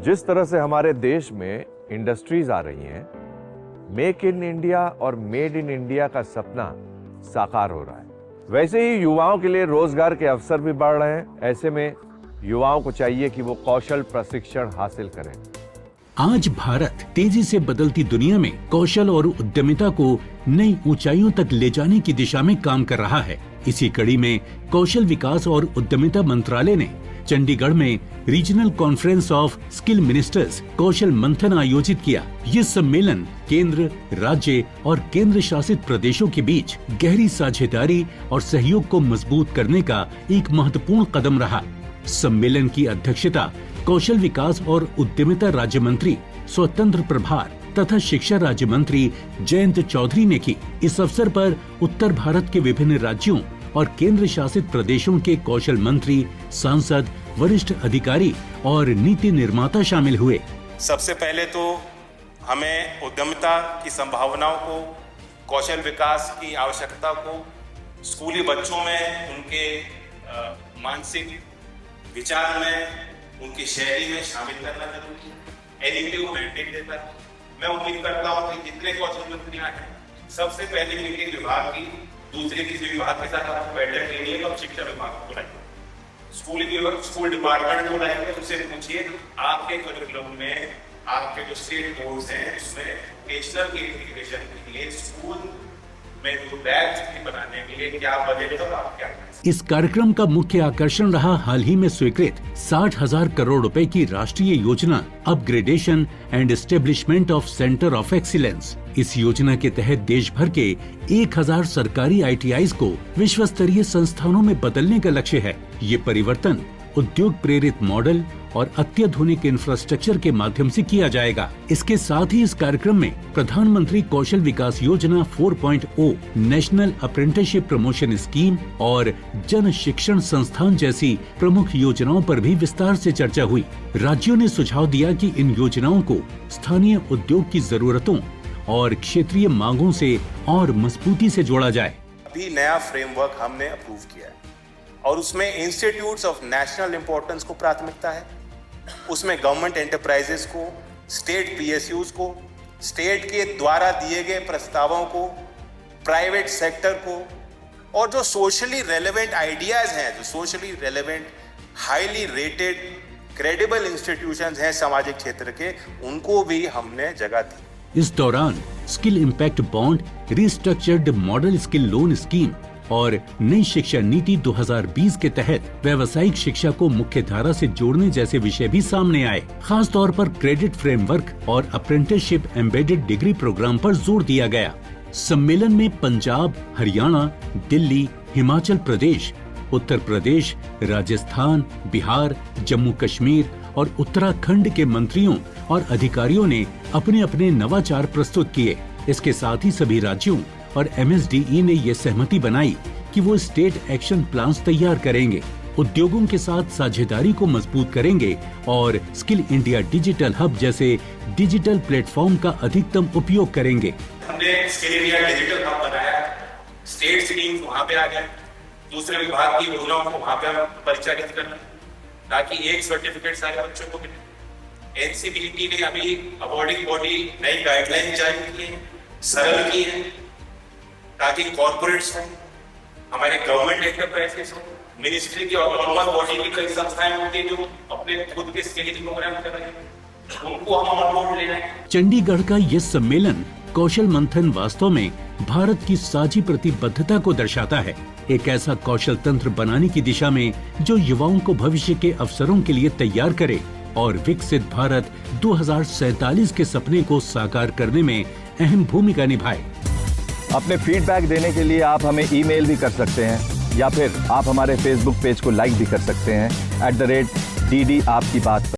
जिस तरह से हमारे देश में इंडस्ट्रीज आ रही हैं, मेक इन इंडिया और मेड इन इंडिया का सपना साकार हो रहा है। वैसे ही युवाओं के लिए रोजगार के अवसर भी बढ़ रहे हैं। ऐसे में युवाओं को चाहिए कि वो कौशल प्रशिक्षण हासिल करें। आज भारत तेजी से बदलती दुनिया में कौशल और उद्यमिता को नई ऊंचाइयों तक ले जाने की दिशा में काम कर रहा है। इसी कड़ी में कौशल विकास और उद्यमिता मंत्रालय ने चंडीगढ़ में regional conference of skill ministers Kaushal Manthan आयोजित किया। ये सम्मेलन केंद्र, राज्य और केंद्र शासित प्रदेशों के बीच गहरी साझेदारी और सहयोग को मजबूत करने का एक महत्वपूर्ण कदम रहा। सम्मेलन की अध्यक्षता कौशल विकास और उद्यमिता राज्य मंत्री स्वतंत्र प्रभार तथा शिक्षा राज्य मंत्री जयंत चौधरी ने की। इस अवसर पर उत्तर भारत के विभिन्न राज्यों और केंद्र शासित प्रदेशों के कौशल मंत्री, सांसद, वरिष्ठ अधिकारी और नीति निर्माता शामिल हुए। सबसे पहले तो हमें उद्यमिता की संभावनाओं को, कौशल विकास की आवश्यकता को स्कूली बच्चों में उनके मानसिक विचार में, उनकी शैली में शामिल करना जरूरी है। एनईपी को मैंडेट देता है। मैं उम्मीद करता हूँ कि जितने कौशल मंत्री हैं, सबसे पहली मीटिंग विभाग की, दूसरे किसी विभाग के साथ आपको बैठक लेनी है और शिक्षा विभाग को बुलाइए, स्कूल डिपार्टमेंट को बुलाइए, उनसे पूछिए आपके करिकुलम में, आपके जो स्टेट बोर्ड्स हैं उसमें नेशनल इंटीग्रेशन के लिए स्कूल में जो बैच बनाने के लिए क्या बजट है और आप क्या। इस कार्यक्रम का मुख्य आकर्षण रहा हाल ही में स्वीकृत 60,000 करोड़ रुपए की राष्ट्रीय योजना upgradation and establishment of centre of excellence. इस योजना के तहत देश भर के 1000 सरकारी ITIs को विश्व स्तरीय संस्थानों में बदलने का लक्ष्य है। ये परिवर्तन उद्योग प्रेरित मॉडल और अत्याधुनिक इंफ्रास्ट्रक्चर के माध्यम से किया जाएगा। इसके साथ ही इस कार्यक्रम में प्रधानमंत्री कौशल विकास योजना 4.0, नेशनल अप्रेंटिसशिप प्रमोशन स्कीम और जन शिक्षण संस्थान जैसी प्रमुख योजनाओं पर भी विस्तार से चर्चा हुई। राज्यों ने सुझाव दिया कि इन योजनाओं को स्थानीय उद्योग की जरूरतों और क्षेत्रीय मांगों से और मजबूती से जोड़ा जाए। अभी नया फ्रेमवर्क हमने अप्रूव किया है और उसमें इंस्टीट्यूट्स ऑफ नेशनल इंपॉर्टेंस को प्राथमिकता है। उसमें गवर्नमेंट एंटरप्राइजेस को, स्टेट PSUs को, स्टेट के द्वारा दिए गए प्रस्तावों को, प्राइवेट सेक्टर को, और जो सोशली रेलेवेंट आइडियाज हैं, जो socially relevant, highly rated, credible institutions हैं सामाजिक क्षेत्र के, उनको भी हमने जगह दी। इस दौरान skill impact bond, restructured model skill loan scheme और नई शिक्षा नीति 2020 के तहत व्यावसायिक शिक्षा को मुख्य धारा से जोड़ने जैसे विषय भी सामने आए। खास तौर पर क्रेडिट फ्रेमवर्क और अप्रेंटिसशिप एम्बेडेड डिग्री प्रोग्राम पर जोर दिया गया। सम्मेलन में पंजाब, हरियाणा, दिल्ली, हिमाचल प्रदेश, उत्तर प्रदेश, राजस्थान, बिहार, जम्मू कश्मीर और उत्तराखंड के मंत्रियों और अधिकारियों ने अपने अपने नवाचार प्रस्तुत किए। इसके साथ ही सभी राज्यों और MSDE ने ये सहमति बनाई कि वो स्टेट एक्शन प्लान्स तैयार करेंगे, उद्योगों के साथ साझेदारी को मजबूत करेंगे और स्किल इंडिया डिजिटल हब जैसे डिजिटल प्लेटफॉर्म का अधिकतम उपयोग करेंगे। हमने स्किल इंडिया डिजिटल हब बनाया, स्टेट स्कीम वहाँ पे आ गए, दूसरे विभाग की योजनाओं को वहाँ पे परिचालित करना ताकि एक सर्टिफिकेट सारे बच्चों को मिले। NCBT ने अभी अवॉर्डिंग बॉडी नई गाइडलाइन जारी की है, सरल की है, ताकि कॉर्पोरेट्स हो, हमारे गवर्नमेंट एंटरप्राइजेस हो, मिनिस्ट्री की ऑटोनोमस बॉडी की कई संस्थाएं होती हैं जो अपने खुद के स्किलिंग प्रोग्राम कर रही हैं, उनको हम ऑन बोर्ड ले जाएंगे। चंडीगढ़ का ये सम्मेलन कौशल मंथन वास्तव में भारत की साझी प्रतिबद्धता को दर्शाता है। एक ऐसा कौशल तंत्र बनाने की दिशा में जो युवाओं को भविष्य के अवसरों के लिए तैयार करे और विकसित भारत 2047 के सपने को साकार करने में अहम भूमिका निभाए। अपने फीडबैक देने के लिए आप हमें ईमेल भी कर सकते हैं या फिर आप हमारे फेसबुक पेज को लाइक भी कर सकते हैं @DD आपकी बात।